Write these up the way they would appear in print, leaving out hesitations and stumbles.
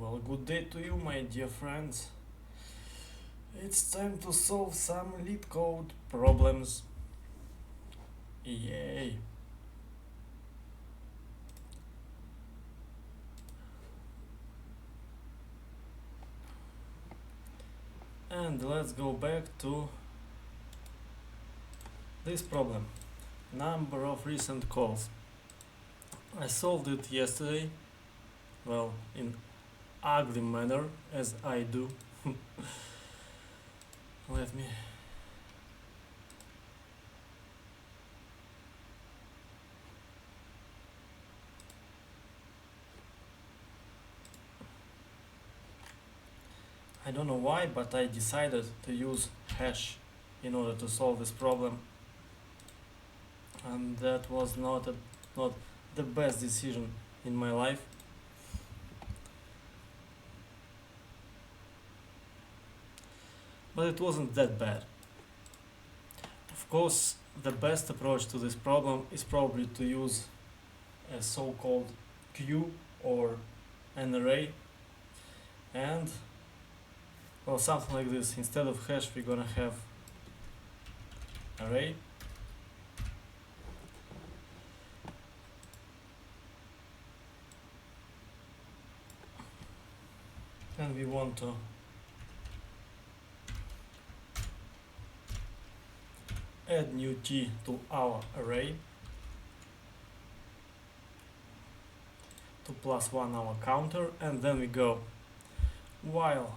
Well, good day to you, my dear friends. It's time to solve some LeetCode problems. Yay! And let's go back to this problem. Number of recent calls. I solved it yesterday, well, in ugly manner, as I do. Let me... I don't know why, but I decided to use hash in order to solve this problem. And that was not the best decision in my life. But it wasn't that bad. Of course, the best approach to this problem is probably to use a so-called queue or an array, and well, something like this. Instead of hash, we're gonna have array, and we want to add new key to our array, to +1 our counter, and then we go while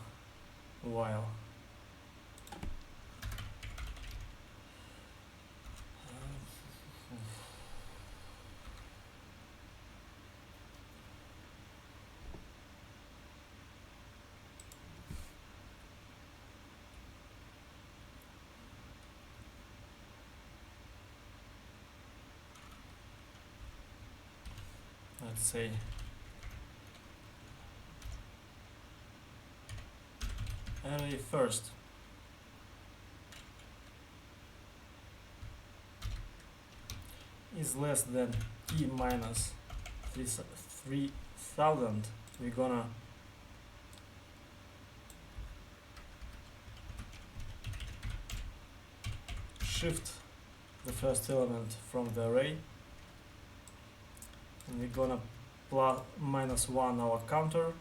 let's say array first is less than key minus 3000, we're gonna shift the first element from the array, and we're gonna -1 our counter,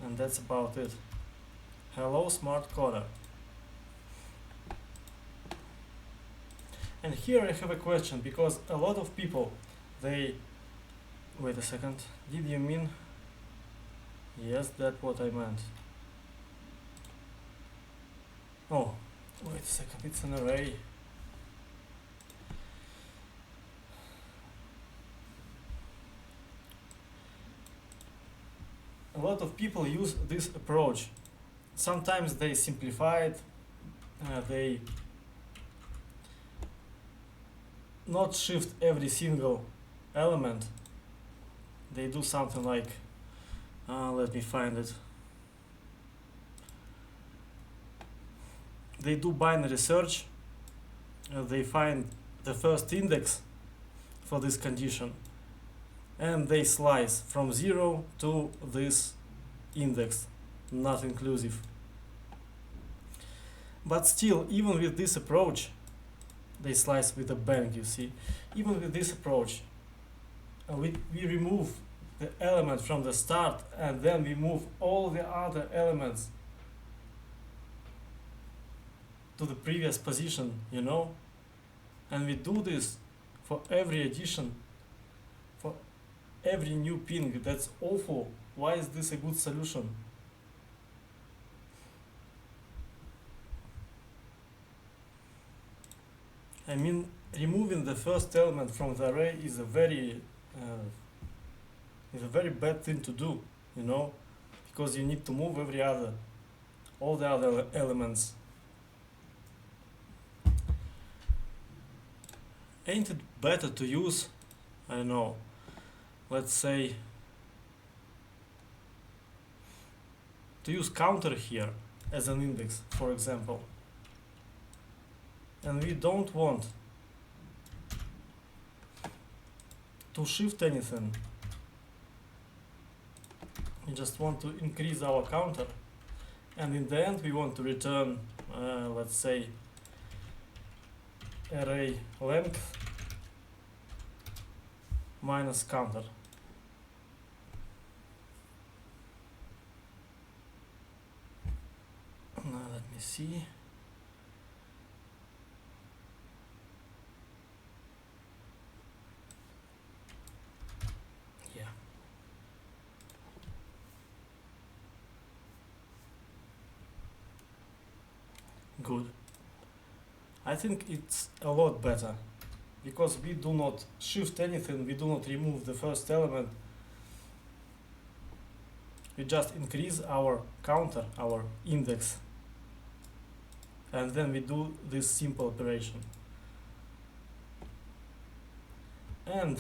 and that's about it. Hello, smart coder. And here I have a question, because a lot of people, they... Wait a second, did you mean... Yes, that's what I meant. Oh, wait a second, it's an array. A lot of people use this approach. Sometimes they simplify it, they not shift every single element. They do something like, let me find it. They do binary search, they find the first index for this condition, and they slice from 0 to this index, not inclusive. But still, even with this approach, they slice with a bang, you see. Even with this approach, we remove the element from the start, and then we move all the other elements to the previous position, you know. And we do this for every addition, for every new ping. That's awful. Why is this a good solution? I mean, removing the first element from the array is a very bad thing to do, you know, because you need to move all the other elements. Ain't it better to use, I don't know, let's say, to use counter here as an index, for example, and we don't want to shift anything, We just want to increase our counter, and in the end we want to return, let's say, array length minus counter. Now let me see. Yeah. Good. I think it's a lot better because we do not shift anything, we do not remove the first element. We just increase our counter, our index, and then we do this simple operation. And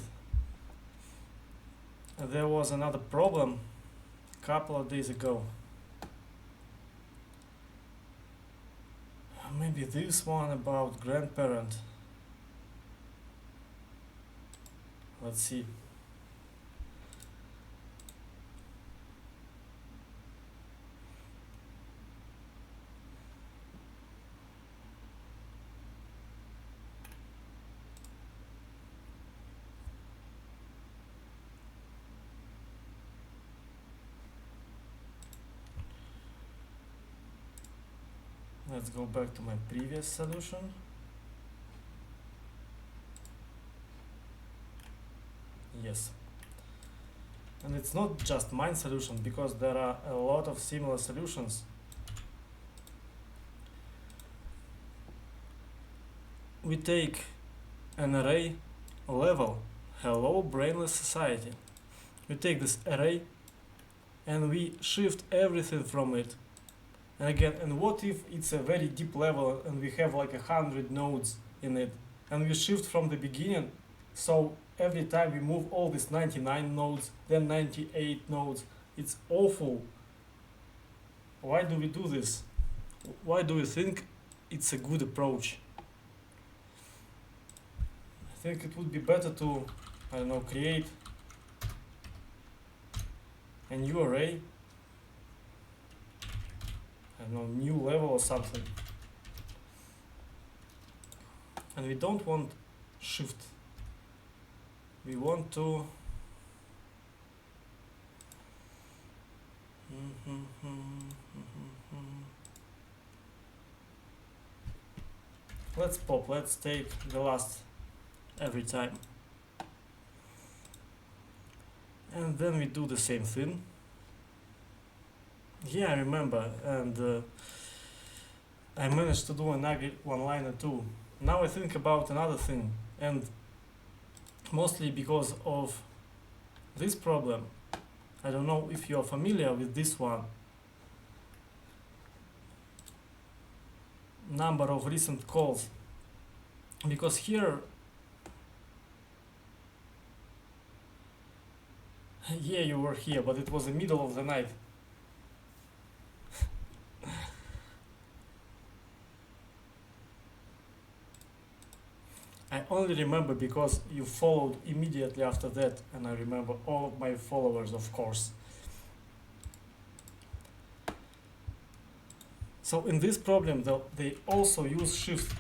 there was another problem a couple of days ago. Maybe this one about grandparent. Let's see. Let's go back to my previous solution. Yes. And it's not just my solution, because there are a lot of similar solutions. We take an array level, hello brainless society. We take this array and we shift everything from it. And again, and what if it's a very deep level and we have like 100 nodes in it, and we shift from the beginning, so every time we move all these 99 nodes, then 98 nodes, it's awful. Why do we do this? Why do you think it's a good approach? I think it would be better to, I don't know, create a new array, I don't know, new level or something. And we don't want shift. We want to let's take the last every time. And then we do the same thing. Yeah, I remember, and I managed to do an ugly one-liner too. Now I think about another thing, and mostly because of this problem. I don't know if you are familiar with this one. Number of recent calls. Because here, yeah, you were here, but it was the middle of the night. I only remember because you followed immediately after that, and I remember all of my followers, of course. So in this problem, they also use shift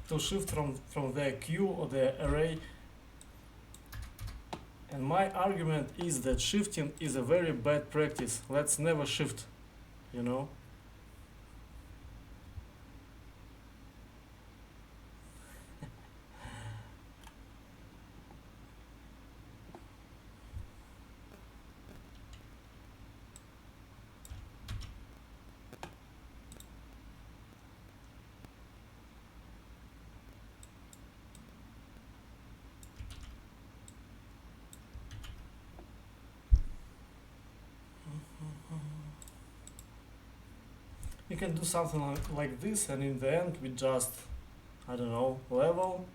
to shift from the queue or the array. And my argument is that shifting is a very bad practice. Let's never shift, you know. You can do something like this, and in the end we just, I don't know, level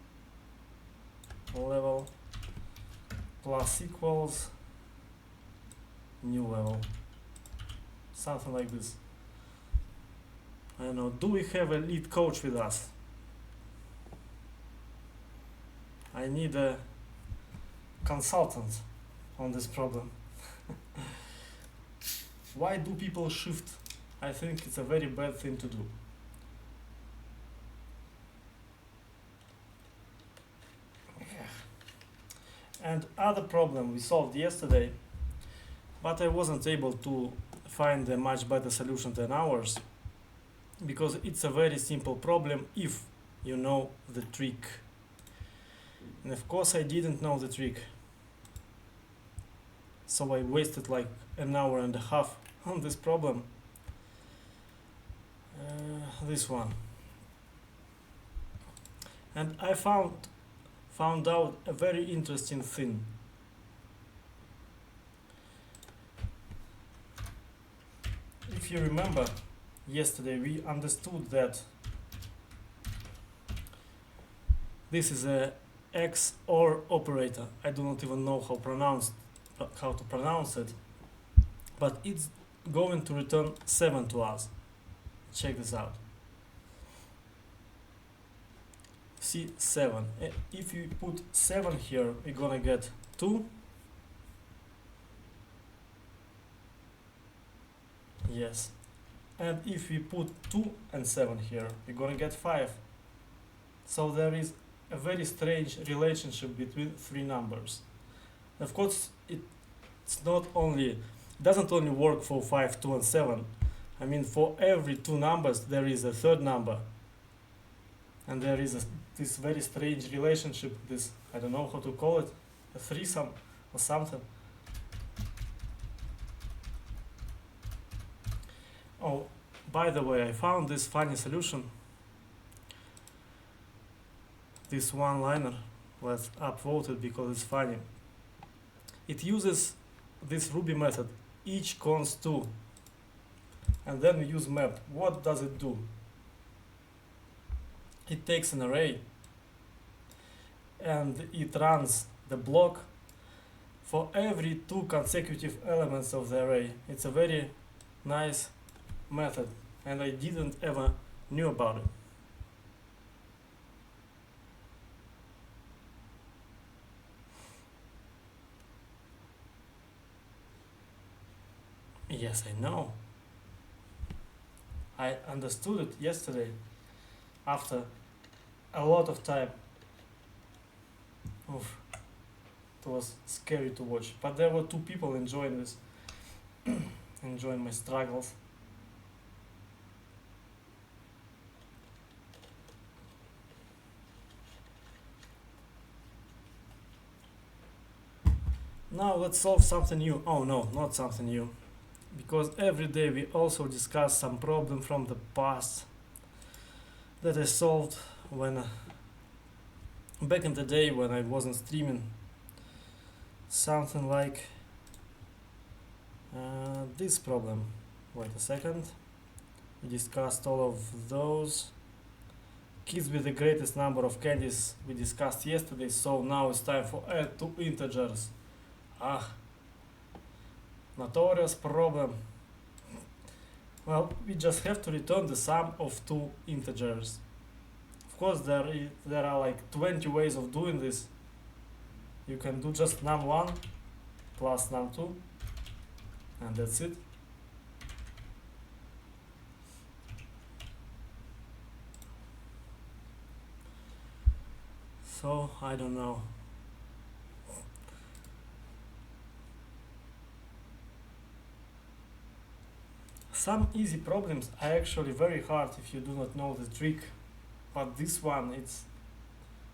plus equals new level, something like this. I don't know, do we have a lead coach with us? I need a consultant on this problem. Why do people shift? I think it's a very bad thing to do. And other problem we solved yesterday, but I wasn't able to find a much better solution than ours, because it's a very simple problem if you know the trick. And of course I didn't know the trick, so I wasted like an hour and a half on this problem. This one. And I found out a very interesting thing. If you remember, yesterday we understood that this is a XOR operator. I do not even know how to pronounce it, but it's going to return 7 to us. Check this out. See, 7. If you put 7 here, we're gonna get 2. Yes. And if we put 2 and 7 here, we're gonna get 5. So there is a very strange relationship between 3 numbers. Of course, it's not only, doesn't only work for 5, 2 and 7. I mean, for every 2 numbers there is a third number. And there is this very strange relationship, this, I don't know how to call it, a threesome or something. Oh, by the way, I found this funny solution. This one-liner, let's upvote it because it's funny. It uses this Ruby method, each const 2, and then we use map. What does it do? It takes an array and it runs the block for every 2 consecutive elements of the array. It's a very nice method and I didn't ever knew about it. Yes, I know. I understood it yesterday after a lot of time. Oof. It was scary to watch, but there were 2 people enjoying this, enjoying my struggles. Now let's solve something new. Oh no, not something new. Because every day we also discuss some problem from the past that I solved when back in the day when I wasn't streaming. Something like this problem. Wait a second. We discussed all of those. Kids with the greatest number of candies we discussed yesterday, so now it's time for add 2 integers. Notorious problem. Well, we just have to return the sum of 2 integers. Of course, there are like 20 ways of doing this. You can do just num1 plus num2, and that's it. So, I don't know. Some easy problems are actually very hard if you do not know the trick, but this one, it's,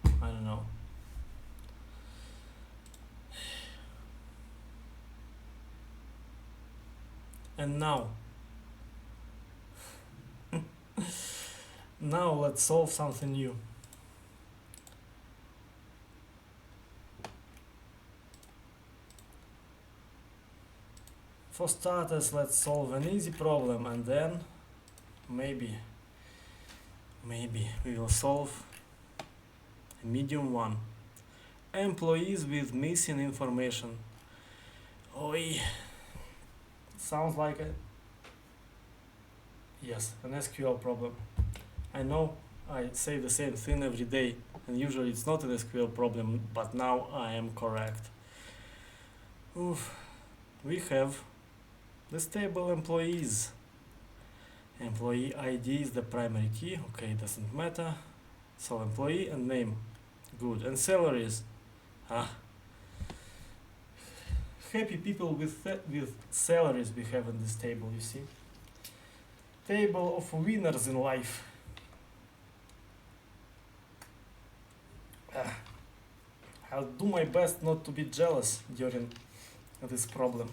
I don't know. And now let's solve something new. For starters, let's solve an easy problem and then maybe we will solve a medium one. Employees with missing information. Oi, sounds like an SQL problem. I know I say the same thing every day and usually it's not an SQL problem, but now I am correct. Oof. We have This table employees. Employee ID is the primary key. Okay, doesn't matter. So employee and name. Good. And salaries. Happy people with salaries we have in this table, you see. Table of winners in life. I'll do my best not to be jealous during this problem.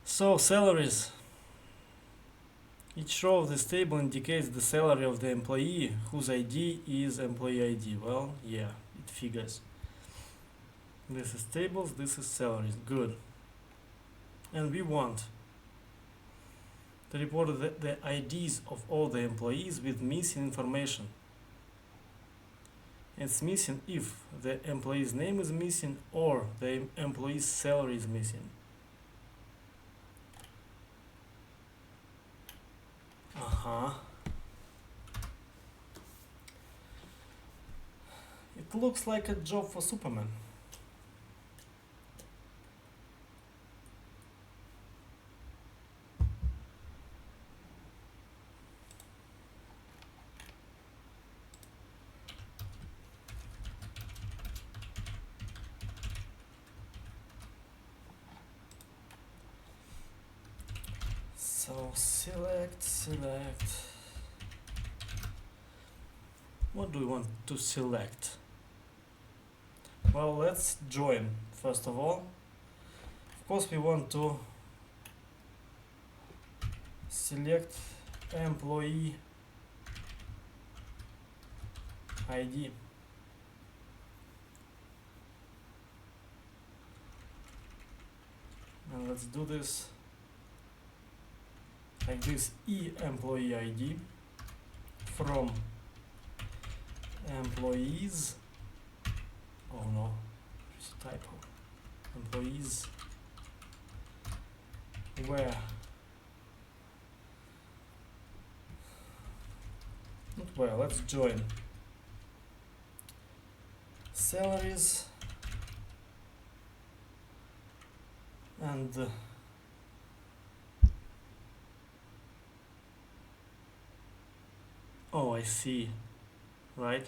So salaries. Each row of this table indicates the salary of the employee whose ID is employee ID. Well, yeah, it figures. This is tables, this is salaries. Good. And we want to report the IDs of all the employees with missing information. It's missing if the employee's name is missing or the employee's salary is missing. It looks like a job for Superman. So select. What do we want to select? Well, let's join first of all. Of course, we want to select employee ID. And let's do this like this: employee ID from employees. Oh no, there's a typo. Employees where not where, let's join salaries and oh, I see, right?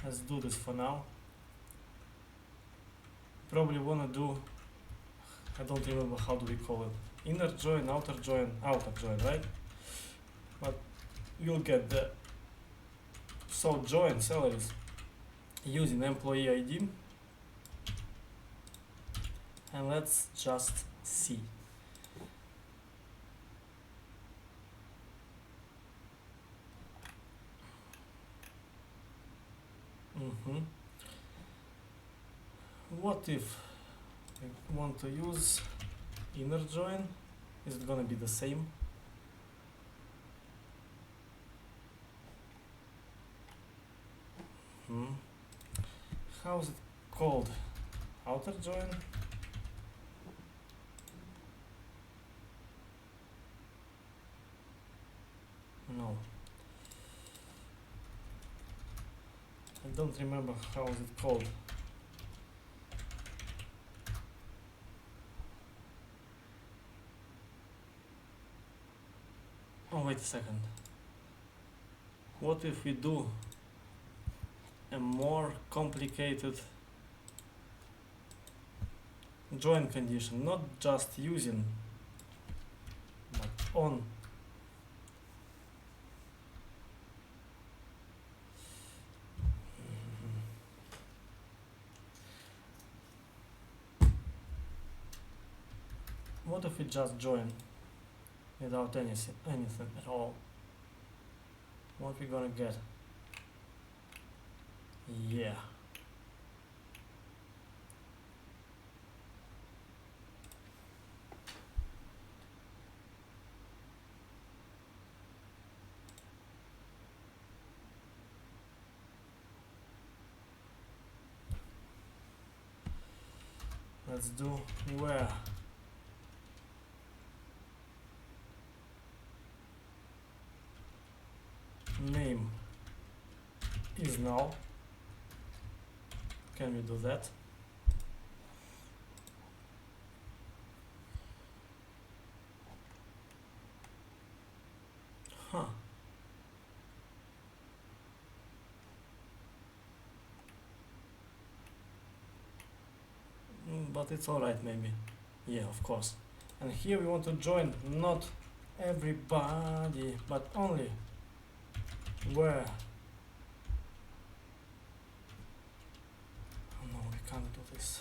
Let's do this for now. Probably wanna do, I don't remember how do we call it, inner join, outer join, right? But you'll get the, so join salaries using employee ID, and let's just see. What if I want to use inner join? Is it gonna be the same? How is it called? Outer join? No. I don't remember how is it called. Oh, wait a second. What if we do a more complicated join condition, not just using, but on. What if we just join without anything at all? What we gonna get? Yeah. Let's do where name is null. Can we do that? Huh. But it's alright maybe. Yeah, of course. And here we want to join not everybody, but only where. Oh no, we can't do this.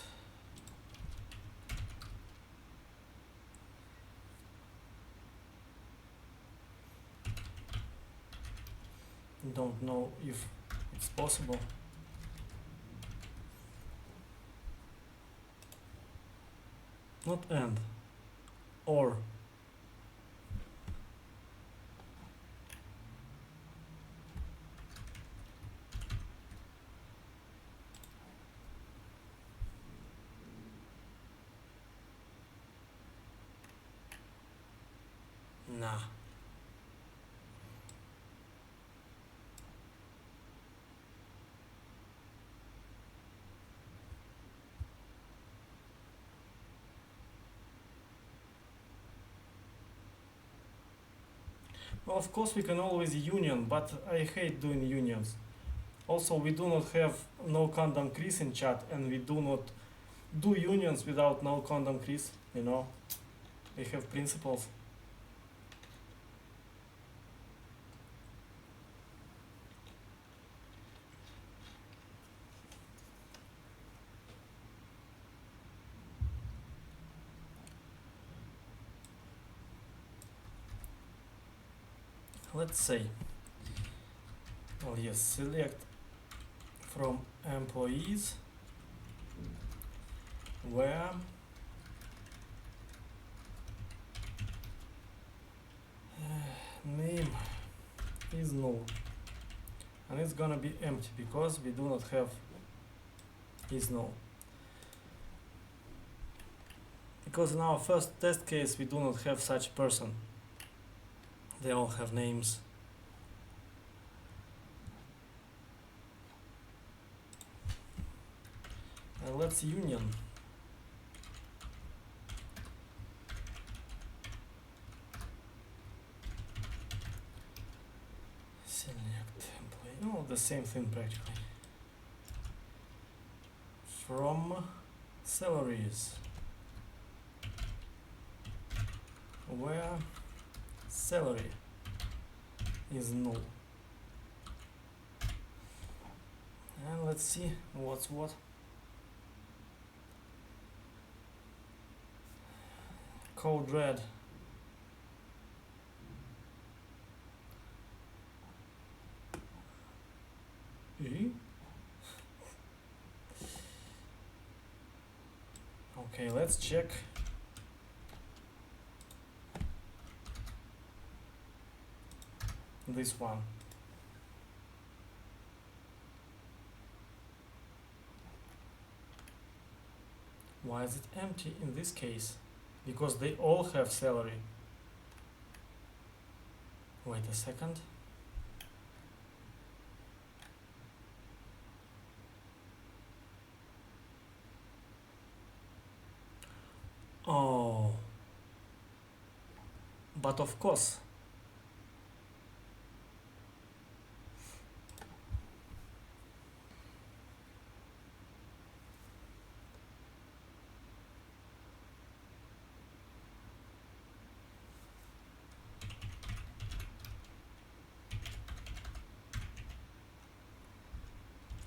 Don't know if it's possible. Not and, or. Nah. Well, of course we can always union, but I hate doing unions. Also, we do not have no condom crease in chat, and we do not do unions without no condom crease, you know. We have principles. Let's say, well, yes, select from employees where name is null, and it's gonna be empty because we do not have is null. Because in our first test case we do not have such person. They all have names. And let's union. Select employee. Oh, the same thing practically. From salaries, where salary is null. And let's see what's what. Code red. Okay, let's check. This one. Why is it empty in this case? Because they all have salary. Wait a second. Oh. But of course.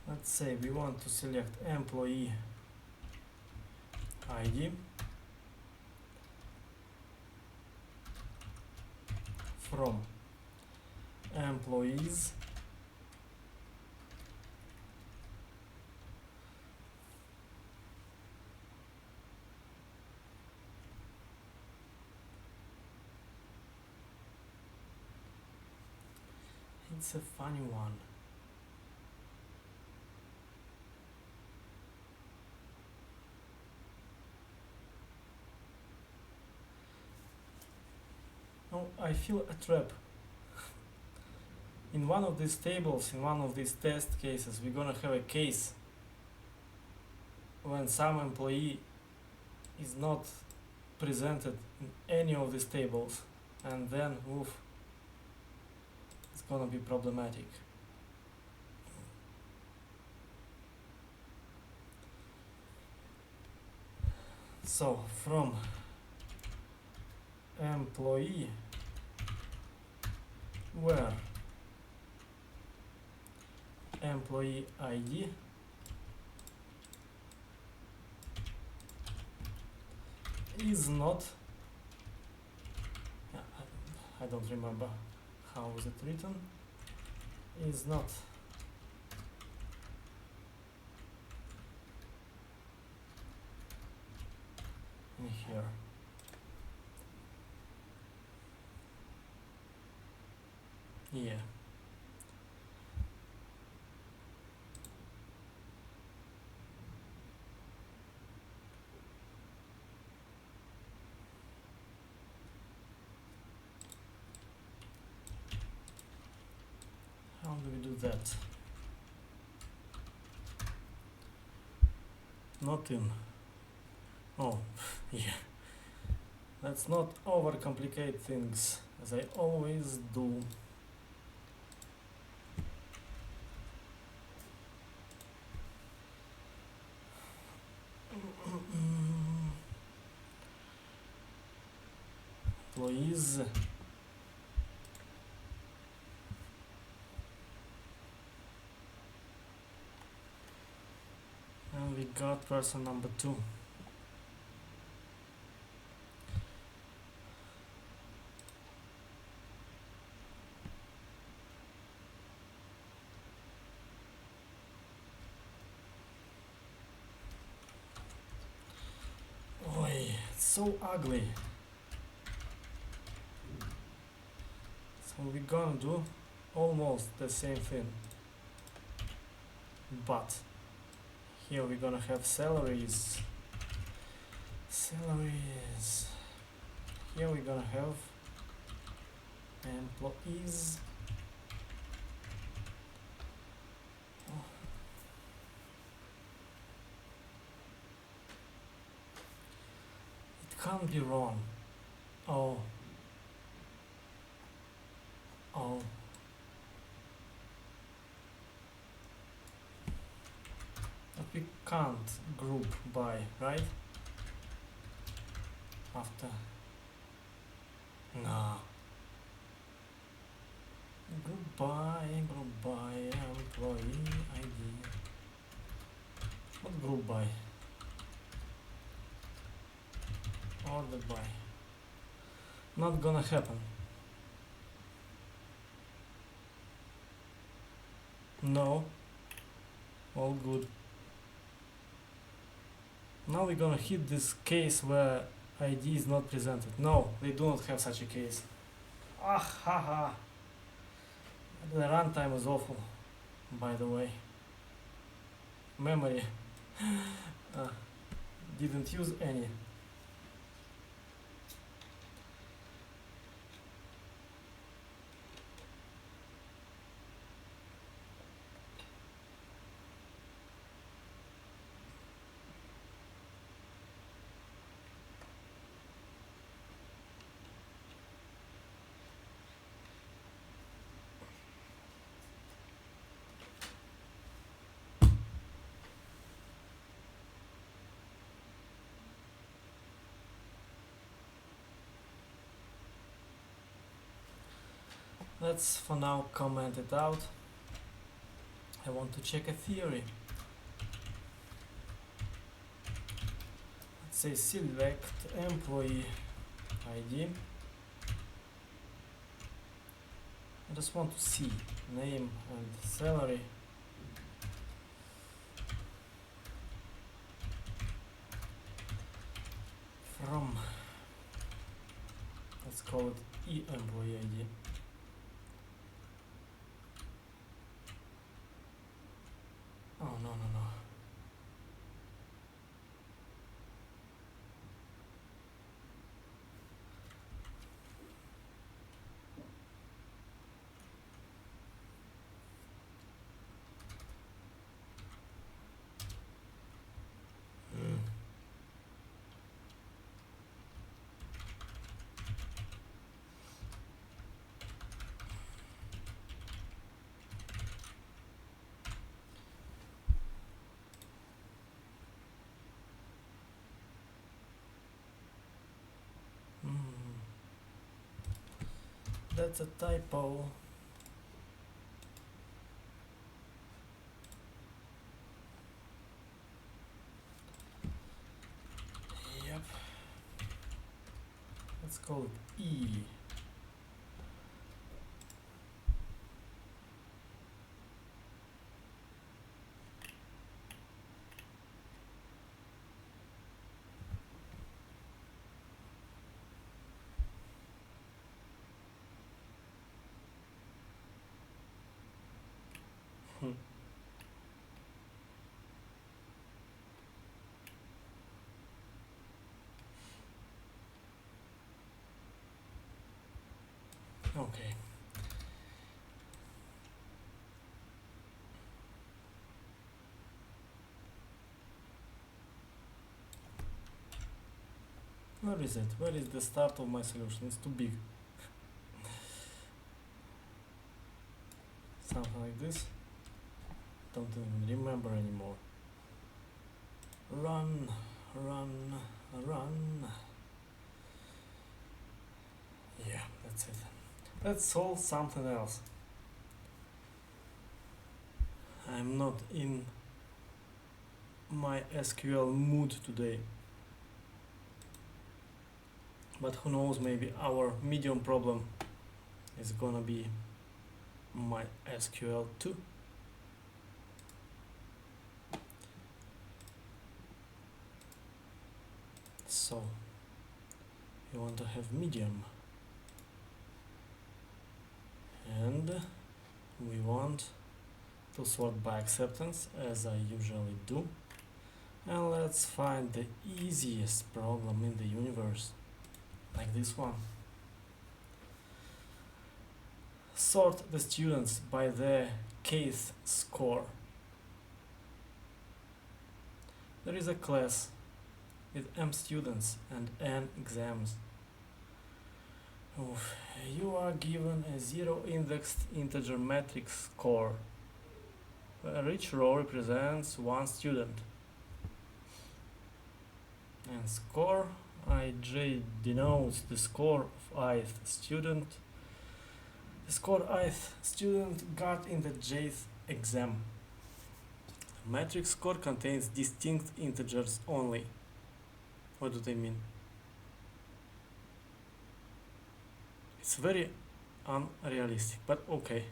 Let's say we want to select employee ID from employees It's a funny one. Now I feel a trap. In one of these tables, in one of these test cases, we're gonna have a case when some employee is not presented in any of these tables, and then oof, it's gonna be problematic. So from employee where employee ID is not, I don't remember how is it written, is not in here. Yeah. How do we do that? Not in. Oh, yeah. Let's not overcomplicate things, as I always do. Employees. And we got person number 2. Oi, it's so ugly. So we're gonna do almost the same thing, but here we're gonna have salaries. Here we're gonna have employees. It can't be wrong. Oh. But we can't group by, right? After. Nah. Group by employee ID. Not group by. Ordered by. Not gonna happen. No. All good. Now we're gonna hit this case where ID is not presented. No, they do not have such a case. Ah ha ha. The runtime is awful, by the way. Memory didn't use any. Let's for now comment it out. I want to check a theory. Let's say select employee ID. I just want to see name and salary. From, let's call it employee ID. Oh, no. That's a typo. Yep. Let's call it E. Hmm. Okay. Where is it? Where is the start of my solution? It's too big. Something like this. Don't even remember anymore. Run, run, run. Yeah, that's it. Let's solve something else. I'm not in my SQL mood today. But who knows, maybe our medium problem is gonna be MySQL too. So, you want to have medium. And we want to sort by acceptance, as I usually do. And let's find the easiest problem in the universe, like this one. Sort the students by their kth score. There is a class with m students and n exams. Oof. You are given a zero-indexed integer matrix score, where each row represents one student. And score ij denotes the score of ith student. The score ith student got in the jth exam. Matrix score contains distinct integers only. What do they mean? It's very unrealistic, but okay.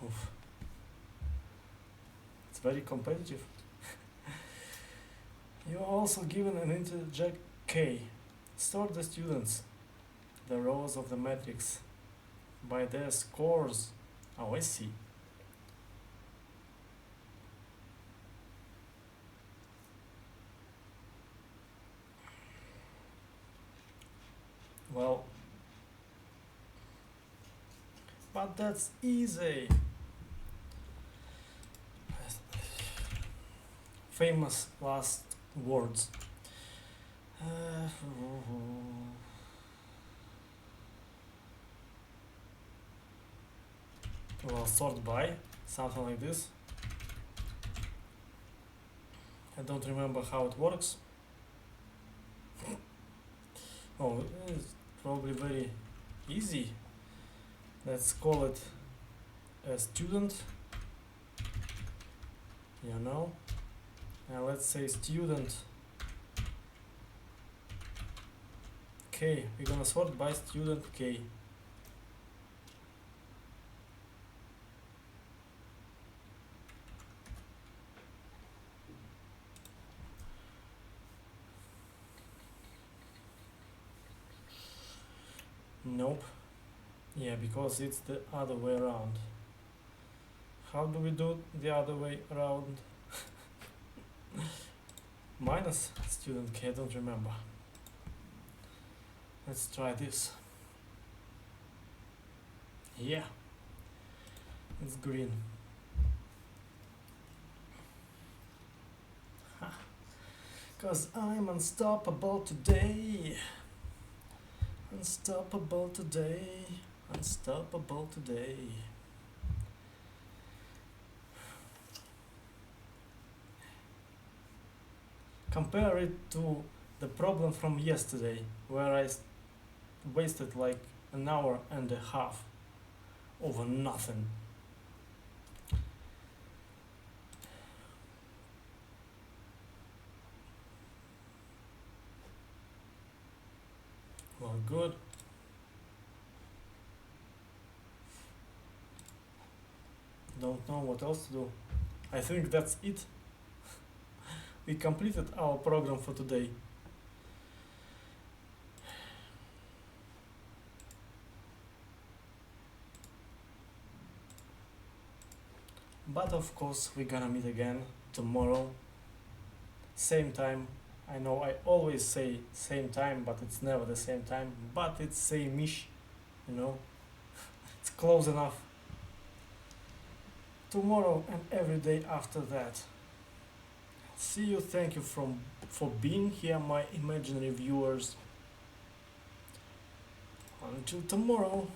Oof. It's very competitive. You are also given an integer k. Sort the students, the rows of the matrix, by their scores. Oh, I see. Well, but that's easy. Famous last words. Well, sort by, something like this. I don't remember how it works. Oh, it's probably very easy. Let's call it a student, you know. And let's say student k. We're gonna sort by student k. Nope. Yeah, because it's the other way around. How do we do the other way around? Minus student k, I don't remember. Let's try this. Yeah, it's green. Cause I'm unstoppable today. Unstoppable today. Unstoppable today. Compare it to the problem from yesterday where I wasted like an hour and a half over nothing. Well, good. Don't know what else to do. I think that's it. We completed our program for today. But of course, we're gonna meet again tomorrow. Same time. I know I always say same time, but it's never the same time. But it's same-ish, you know. It's close enough. Tomorrow and every day after that. See you. Thank you for being here, my imaginary viewers. Until tomorrow.